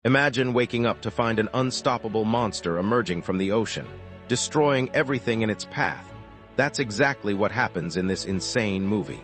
Imagine waking up to find an unstoppable monster emerging from the ocean, destroying everything in its path. That's exactly what happens in this insane movie.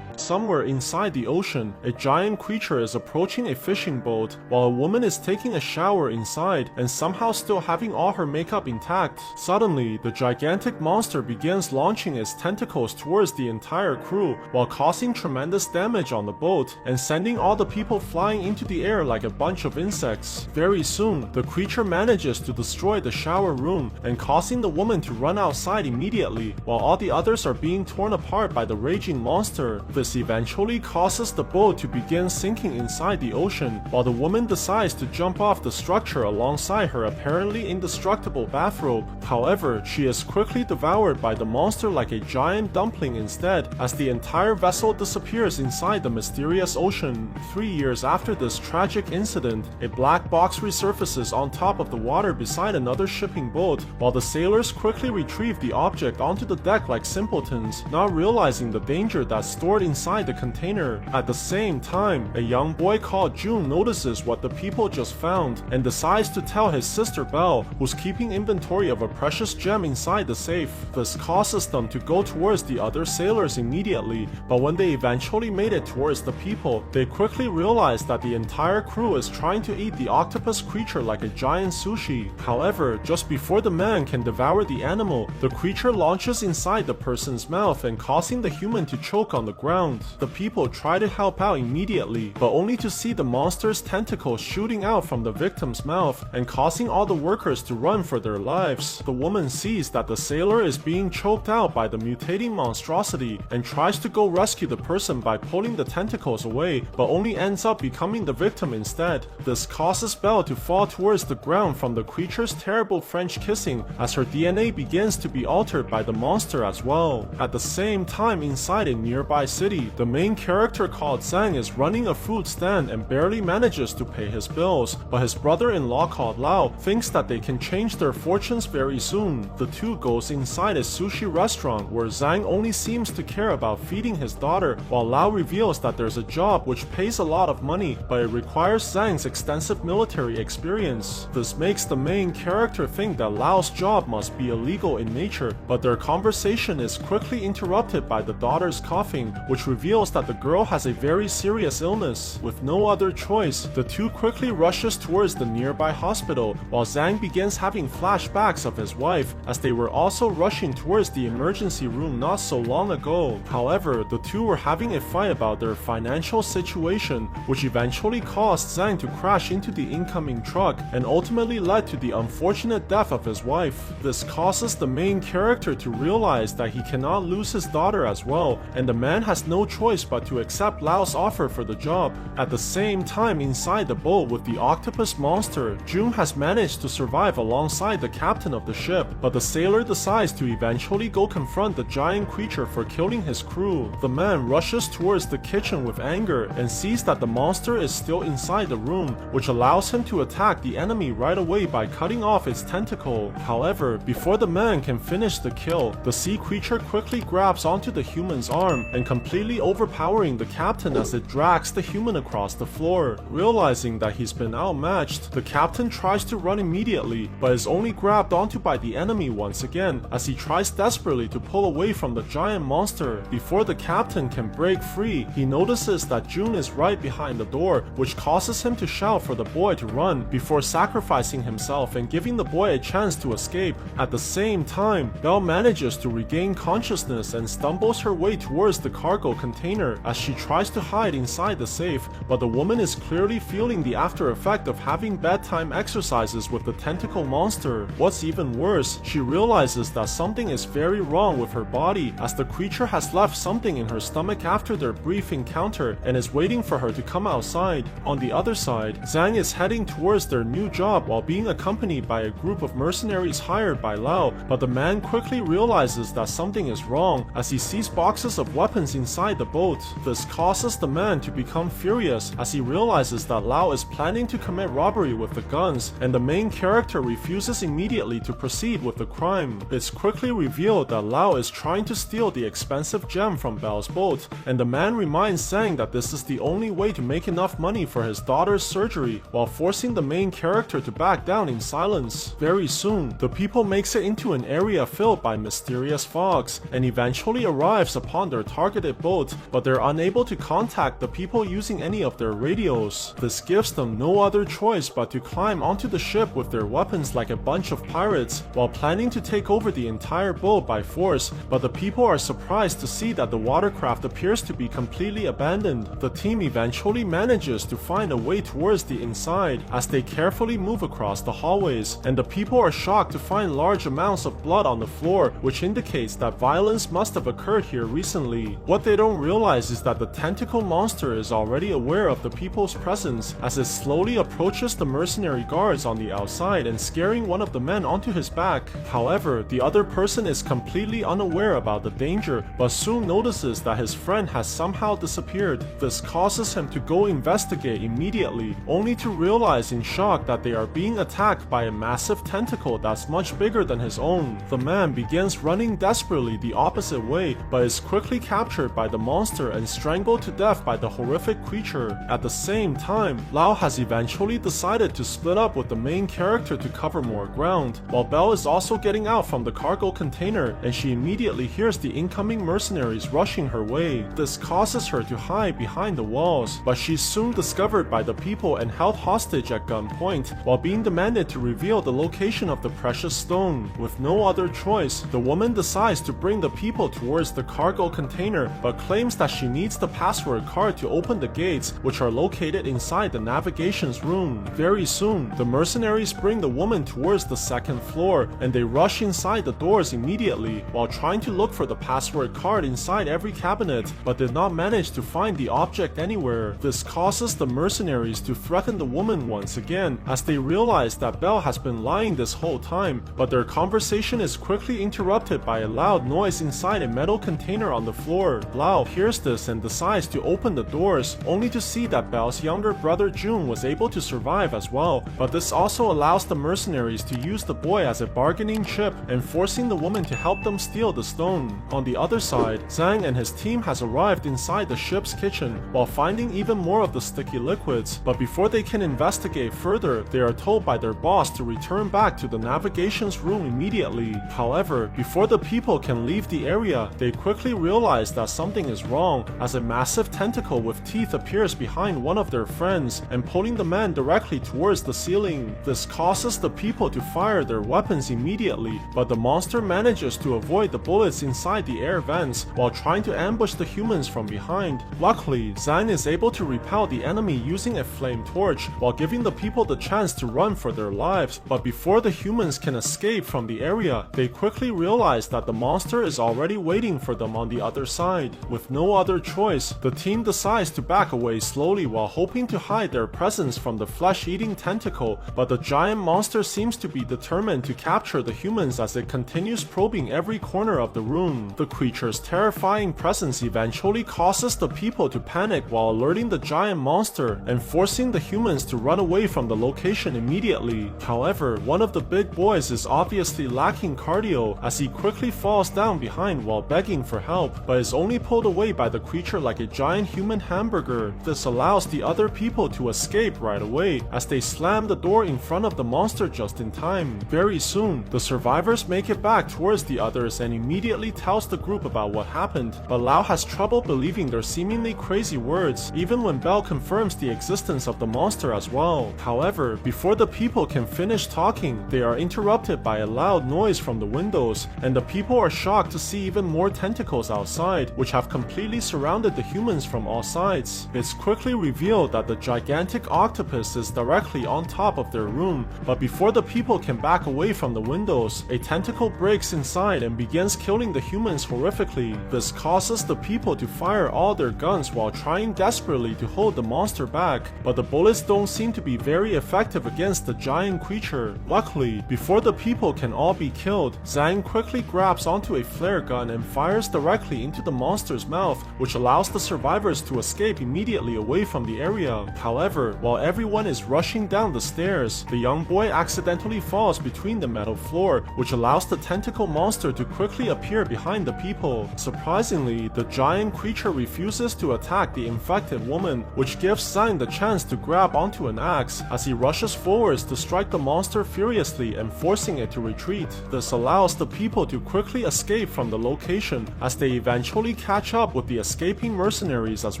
Somewhere inside the ocean, a giant creature is approaching a fishing boat while a woman is taking a shower inside and somehow still having all her makeup intact. Suddenly, the gigantic monster begins launching its tentacles towards the entire crew while causing tremendous damage on the boat and sending all the people flying into the air like a bunch of insects. Very soon, the creature manages to destroy the shower room and causing the woman to run outside immediately while all the others are being torn apart by the raging monster. This eventually causes the boat to begin sinking inside the ocean, while the woman decides to jump off the structure alongside her apparently indestructible bathrobe. However, she is quickly devoured by the monster like a giant dumpling instead, as the entire vessel disappears inside the mysterious ocean. 3 years after this tragic incident, a black box resurfaces on top of the water beside another shipping boat, while the sailors quickly retrieve the object onto the deck like simpletons, not realizing the danger that's stored inside the container. At the same time, a young boy called June notices what the people just found and decides to tell his sister Belle, who's keeping inventory of a precious gem inside the safe. This causes them to go towards the other sailors immediately, but when they eventually made it towards the people, they quickly realize that the entire crew is trying to eat the octopus creature like a giant sushi. However, just before the man can devour the animal, the creature launches inside the person's mouth and causing the human to choke on the ground. The people try to help out immediately, but only to see the monster's tentacles shooting out from the victim's mouth and causing all the workers to run for their lives. The woman sees that the sailor is being choked out by the mutating monstrosity and tries to go rescue the person by pulling the tentacles away, but only ends up becoming the victim instead. This causes Belle to fall towards the ground from the creature's terrible French kissing as her DNA begins to be altered by the monster as well. At the same time, inside a nearby city, the main character called Zhang is running a fruit stand and barely manages to pay his bills, but his brother-in-law called Lao thinks that they can change their fortunes very soon. The two goes inside a sushi restaurant where Zhang only seems to care about feeding his daughter, while Lao reveals that there's a job which pays a lot of money, but it requires Zhang's extensive military experience. This makes the main character think that Lao's job must be illegal in nature, but their conversation is quickly interrupted by the daughter's coughing, which reveals that the girl has a very serious illness. With no other choice, the two quickly rushes towards the nearby hospital, while Zhang begins having flashbacks of his wife, as they were also rushing towards the emergency room not so long ago. However, the two were having a fight about their financial situation, which eventually caused Zhang to crash into the incoming truck and ultimately led to the unfortunate death of his wife. This causes the main character to realize that he cannot lose his daughter as well, and the man has no choice but to accept Lao's offer for the job. At the same time, inside the boat with the octopus monster, June has managed to survive alongside the captain of the ship, but the sailor decides to eventually go confront the giant creature for killing his crew. The man rushes towards the kitchen with anger and sees that the monster is still inside the room, which allows him to attack the enemy right away by cutting off its tentacle. However, before the man can finish the kill, the sea creature quickly grabs onto the human's arm and completely overpowering the captain as it drags the human across the floor. Realizing that he's been outmatched, the captain tries to run immediately, but is only grabbed onto by the enemy once again, as he tries desperately to pull away from the giant monster. Before the captain can break free, he notices that June is right behind the door, which causes him to shout for the boy to run, before sacrificing himself and giving the boy a chance to escape. At the same time, Belle manages to regain consciousness and stumbles her way towards the cargo container as she tries to hide inside the safe, but the woman is clearly feeling the after effect of having bedtime exercises with the tentacle monster. What's even worse, she realizes that something is very wrong with her body, as the creature has left something in her stomach after their brief encounter and is waiting for her to come outside. On the other side, Zhang is heading towards their new job while being accompanied by a group of mercenaries hired by Lao, but the man quickly realizes that something is wrong as he sees boxes of weapons inside the boat. This causes the man to become furious as he realizes that Lao is planning to commit robbery with the guns, and the main character refuses immediately to proceed with the crime. It's quickly revealed that Lao is trying to steal the expensive gem from Belle's boat, and the man reminds Zhang that this is the only way to make enough money for his daughter's surgery, while forcing the main character to back down in silence. Very soon, the people makes it into an area filled by mysterious fogs, and eventually arrives upon their targeted boat, but they're unable to contact the people using any of their radios. This gives them no other choice but to climb onto the ship with their weapons like a bunch of pirates, while planning to take over the entire boat by force, but the people are surprised to see that the watercraft appears to be completely abandoned. The team eventually manages to find a way towards the inside as they carefully move across the hallways, and the people are shocked to find large amounts of blood on the floor, which indicates that violence must have occurred here recently. What they don't realize is that the tentacle monster is already aware of the people's presence as it slowly approaches the mercenary guards on the outside and scaring one of the men onto his back. However, the other person is completely unaware about the danger, but soon notices that his friend has somehow disappeared. This causes him to go investigate immediately, only to realize in shock that they are being attacked by a massive tentacle that's much bigger than his own. The man begins running desperately the opposite way, but is quickly captured by the monster and strangled to death by the horrific creature. At the same time, Lao has eventually decided to split up with the main character to cover more ground, while Belle is also getting out from the cargo container, and she immediately hears the incoming mercenaries rushing her way. This causes her to hide behind the walls, but she's soon discovered by the people and held hostage at gunpoint, while being demanded to reveal the location of the precious stone. With no other choice, the woman decides to bring the people towards the cargo container, but claims that she needs the password card to open the gates, which are located inside the navigation's room. Very soon, the mercenaries bring the woman towards the second floor, and they rush inside the doors immediately, while trying to look for the password card inside every cabinet, but did not manage to find the object anywhere. This causes the mercenaries to threaten the woman once again, as they realize that Belle has been lying this whole time, but their conversation is quickly interrupted by a loud noise inside a metal container on the floor. Lao hears this and decides to open the doors, only to see that Belle's younger brother June was able to survive as well, but this also allows the mercenaries to use the boy as a bargaining chip and forcing the woman to help them steal the stone. On the other side, Zhang and his team has arrived inside the ship's kitchen while finding even more of the sticky liquids, but before they can investigate further, they are told by their boss to return back to the navigation's room immediately. However, before the people can leave the area, they quickly realize that something is wrong, as a massive tentacle with teeth appears behind one of their friends and pulling the man directly towards the ceiling. This causes the people to fire their weapons immediately, but the monster manages to avoid the bullets inside the air vents while trying to ambush the humans from behind. Luckily, Zhang is able to repel the enemy using a flame torch while giving the people the chance to run for their lives, but before the humans can escape from the area, they quickly realize that the monster is already waiting for them on the other side. With no other choice, the team decides to back away slowly while hoping to hide their presence from the flesh-eating tentacle, but the giant monster seems to be determined to capture the humans as it continues probing every corner of the room. The creature's terrifying presence eventually causes the people to panic while alerting the giant monster and forcing the humans to run away from the location immediately. However, one of the big boys is obviously lacking cardio as he quickly falls down behind while begging for help, but is only pulled away by the creature like a giant human hamburger. This allows the other people to escape right away as they slam the door in front of the monster just in time. Very soon, the survivors make it back towards the others and immediately tells the group about what happened, but Lao has trouble believing their seemingly crazy words, even when Belle confirms the existence of the monster as well. However, before the people can finish talking, they are interrupted by a loud noise from the windows, and the people are shocked to see even more tentacles outside, which have completely surrounded the humans from all sides. It's quickly revealed that the gigantic octopus is directly on top of their room, but before the people can back away from the windows, a tentacle breaks inside and begins killing the humans horrifically. This causes the people to fire all their guns while trying desperately to hold the monster back, but the bullets don't seem to be very effective against the giant creature. Luckily, before the people can all be killed, Zhang quickly grabs onto a flare gun and fires directly into the monster monster's mouth, which allows the survivors to escape immediately away from the area. However, while everyone is rushing down the stairs, the young boy accidentally falls between the metal floor, which allows the tentacle monster to quickly appear behind the people. Surprisingly, the giant creature refuses to attack the infected woman, which gives Zhang the chance to grab onto an axe as he rushes forwards to strike the monster furiously and forcing it to retreat. This allows the people to quickly escape from the location as they eventually catch up with the escaping mercenaries as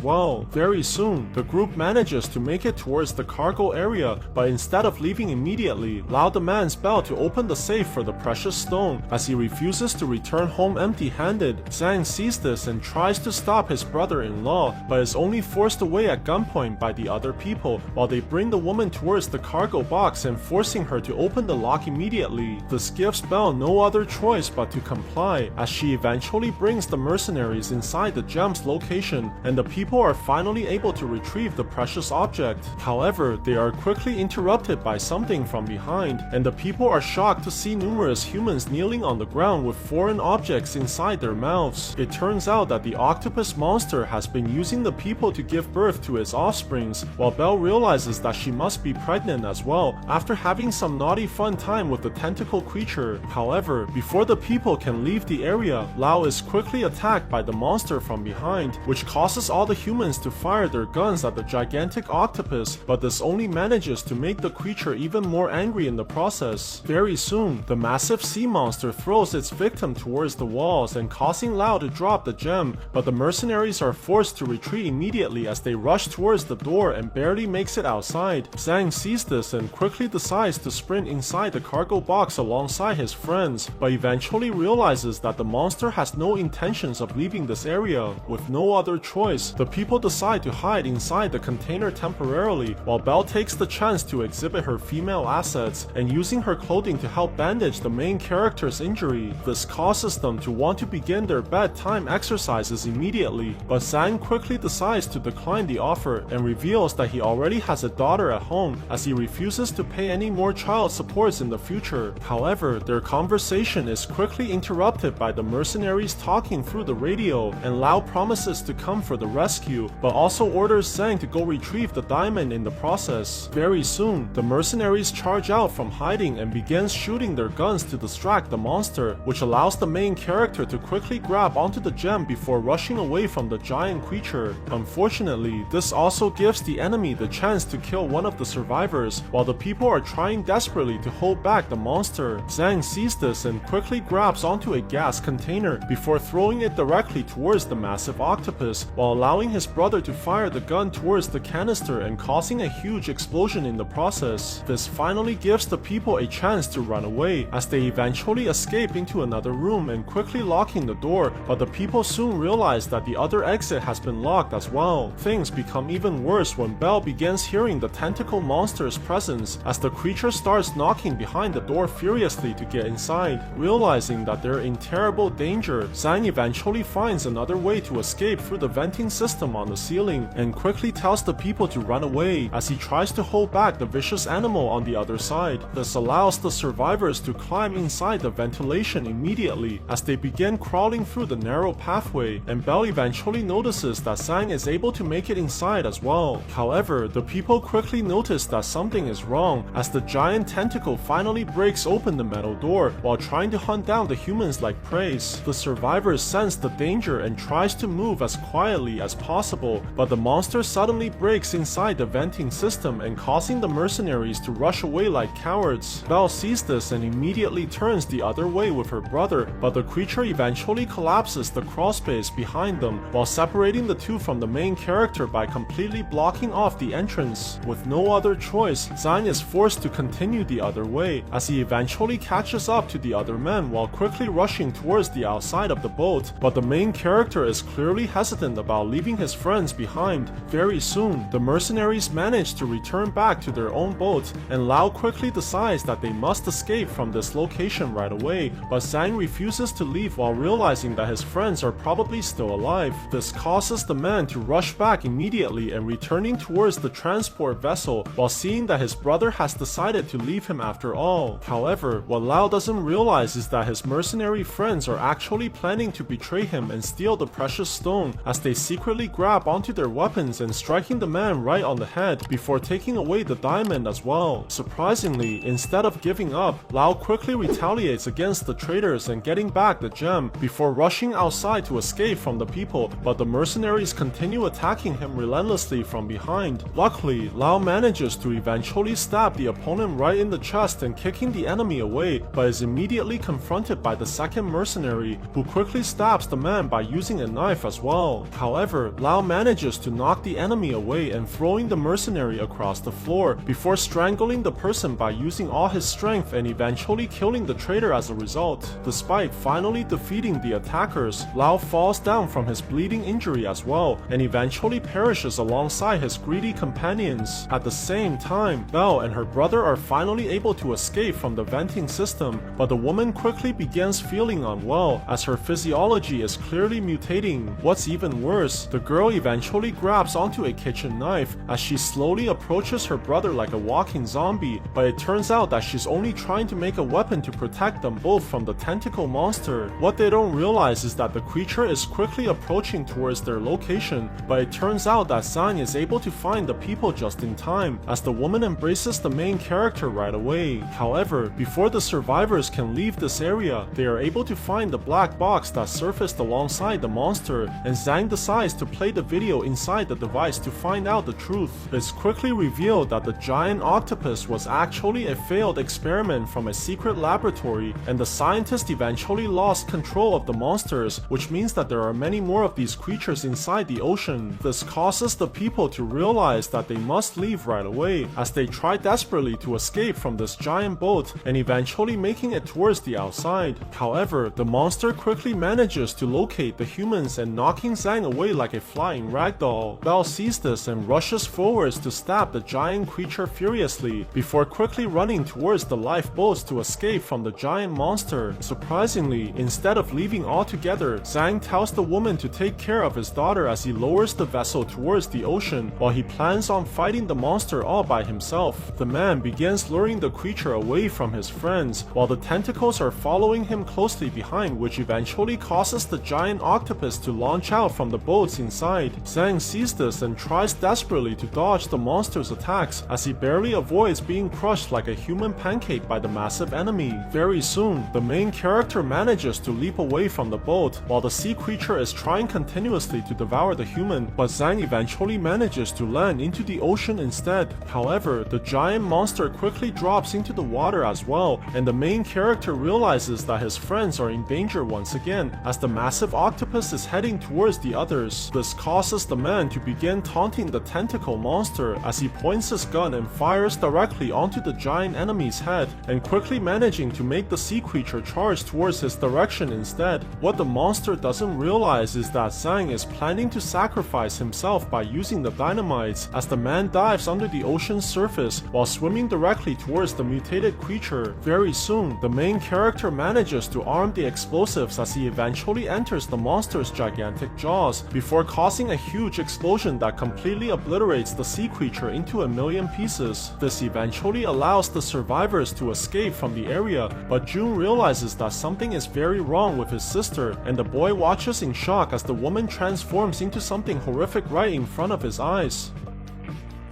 well. Very soon, the group manages to make it towards the cargo area, but instead of leaving immediately, Lao demands Bell to open the safe for the precious stone as he refuses to return home empty-handed. Zhang sees this and tries to stop his brother-in-law, but is only forced away at gunpoint by the other people while they bring the woman towards the cargo box and forcing her to open the lock immediately. This gives Bell no other choice but to comply as she eventually brings the mercenaries inside the gem's location, and the people are finally able to retrieve the precious object. However, they are quickly interrupted by something from behind, and the people are shocked to see numerous humans kneeling on the ground with foreign objects inside their mouths. It turns out that the octopus monster has been using the people to give birth to his offsprings, while Belle realizes that she must be pregnant as well after having some naughty fun time with the tentacle creature. However, before the people can leave the area, Lao is quickly attacked by the monster from behind, which causes all the humans to fire their guns at the gigantic octopus, but this only manages to make the creature even more angry in the process. Very soon, the massive sea monster throws its victim towards the walls and causing Lao to drop the gem, but the mercenaries are forced to retreat immediately as they rush towards the door and barely makes it outside. Zhang sees this and quickly decides to sprint inside the cargo box alongside his friends, but eventually realizes that the monster has no intentions of leaving this area. With no other choice, the people decide to hide inside the container temporarily, while Belle takes the chance to exhibit her female assets and using her clothing to help bandage the main character's injury. This causes them to want to begin their bedtime exercises immediately, but Zhang quickly decides to decline the offer and reveals that he already has a daughter at home as he refuses to pay any more child supports in the future. However, their conversation is quickly interrupted by the mercenaries talking through the radio, and Lao promises to come for the rescue, but also orders Zhang to go retrieve the diamond in the process. Very soon, the mercenaries charge out from hiding and begin shooting their guns to distract the monster, which allows the main character to quickly grab onto the gem before rushing away from the giant creature. Unfortunately, this also gives the enemy the chance to kill one of the survivors, while the people are trying desperately to hold back the monster. Zhang sees this and quickly grabs onto a gas container before throwing it directly towards the massive octopus, while allowing his brother to fire the gun towards the canister and causing a huge explosion in the process. This finally gives the people a chance to run away, as they eventually escape into another room and quickly locking the door, but the people soon realize that the other exit has been locked as well. Things become even worse when Belle begins hearing the tentacle monster's presence as the creature starts knocking behind the door furiously to get inside. Realizing that they're in terrible danger, Zhang eventually finds another way to escape through the venting system on the ceiling and quickly tells the people to run away as he tries to hold back the vicious animal on the other side. This allows the survivors to climb inside the ventilation immediately as they begin crawling through the narrow pathway, and Belle eventually notices that Zhang is able to make it inside as well. However, the people quickly notice that something is wrong as the giant tentacle finally breaks open the metal door while trying to hunt down the humans like prey. The survivors sense the danger and tries to move as quietly as possible, but the monster suddenly breaks inside the venting system and causing the mercenaries to rush away like cowards. Belle sees this and immediately turns the other way with her brother, but the creature eventually collapses the crawl space behind them while separating the two from the main character by completely blocking off the entrance. With no other choice, Zhang is forced to continue the other way as he eventually catches up to the other men while quickly rushing towards the outside of the boat, but the main character is clearly hesitant about leaving his friends behind. Very soon, the mercenaries manage to return back to their own boat, and Lao quickly decides that they must escape from this location right away, but Zhang refuses to leave while realizing that his friends are probably still alive. This causes the man to rush back immediately and returning towards the transport vessel while seeing that his brother has decided to leave him after all. However, what Lao doesn't realize is that his mercenary friends are actually planning to betray him and steal the precious stone as they secretly grab onto their weapons and striking the man right on the head before taking away the diamond as well. Surprisingly, instead of giving up, Lau quickly retaliates against the traitors and getting back the gem before rushing outside to escape from the people, but the mercenaries continue attacking him relentlessly from behind. Luckily, Lau manages to eventually stab the opponent right in the chest and kicking the enemy away, but is immediately confronted by the second mercenary, who quickly stabs the man by using a knife as well. However, Lau manages to knock the enemy away and throwing the mercenary across the floor before strangling the person by using all his strength and eventually killing the traitor as a result. Despite finally defeating the attackers, Lau falls down from his bleeding injury as well and eventually perishes alongside his greedy companions. At the same time, Belle and her brother are finally able to escape from the venting system, but the woman quickly begins feeling unwell as her physiology is clearly mutating. What's even worse, the girl eventually grabs onto a kitchen knife as she slowly approaches her brother like a walking zombie, but it turns out that she's only trying to make a weapon to protect them both from the tentacle monster. What they don't realize is that the creature is quickly approaching towards their location, but it turns out that Zhang is able to find the people just in time as the woman embraces the main character right away. However, before the survivors can leave this area, they are able to find the black box that surfaced alongside the monster, and Zhang decides to play the video inside the device to find out the truth. It's quickly revealed that the giant octopus was actually a failed experiment from a secret laboratory, and the scientist eventually lost control of the monsters, which means that there are many more of these creatures inside the ocean. This causes the people to realize that they must leave right away, as they try desperately to escape from this giant boat and eventually making it towards the outside. However, the monster quickly manages to locate the humans and knocking Zhang away like a flying ragdoll. Belle sees this and rushes forwards to stab the giant creature furiously before quickly running towards the lifeboats to escape from the giant monster. Surprisingly, instead of leaving altogether, Zhang tells the woman to take care of his daughter as he lowers the vessel towards the ocean while he plans on fighting the monster all by himself. The man begins luring the creature away from his friends while the tentacles are following him closely behind, which eventually causes the giant octopus to launch out from the boats inside. Zhang sees this and tries desperately to dodge the monster's attacks as he barely avoids being crushed like a human pancake by the massive enemy. Very soon, the main character manages to leap away from the boat while the sea creature is trying continuously to devour the human, but Zhang eventually manages to land into the ocean instead. However, the giant monster quickly drops into the water as well, and the main character realizes that his friends are in danger once again as the massive octopus is heading towards the others. This causes the man to begin taunting the tentacle monster as he points his gun and fires directly onto the giant enemy's head, and quickly managing to make the sea creature charge towards his direction instead. What the monster doesn't realize is that Zhang is planning to sacrifice himself by using the dynamites as the man dives under the ocean's surface while swimming directly towards the mutated creature. Very soon, the main character manages to arm the explosives as he eventually enters the monster's gigantic jaws before causing a huge explosion that completely obliterates the sea creature into a million pieces. This eventually allows the survivors to escape from the area, but June realizes that something is very wrong with his sister, and the boy watches in shock as the woman transforms into something horrific right in front of his eyes.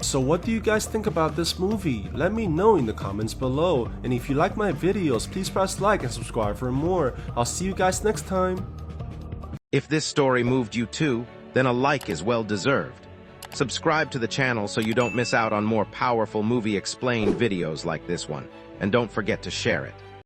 So what do you guys think about this movie? Let me know in the comments below, and if you like my videos, please press like and subscribe for more. I'll see you guys next time. If this story moved you too, then a like is well deserved. Subscribe to the channel so you don't miss out on more powerful movie explained videos like this one, and don't forget to share it.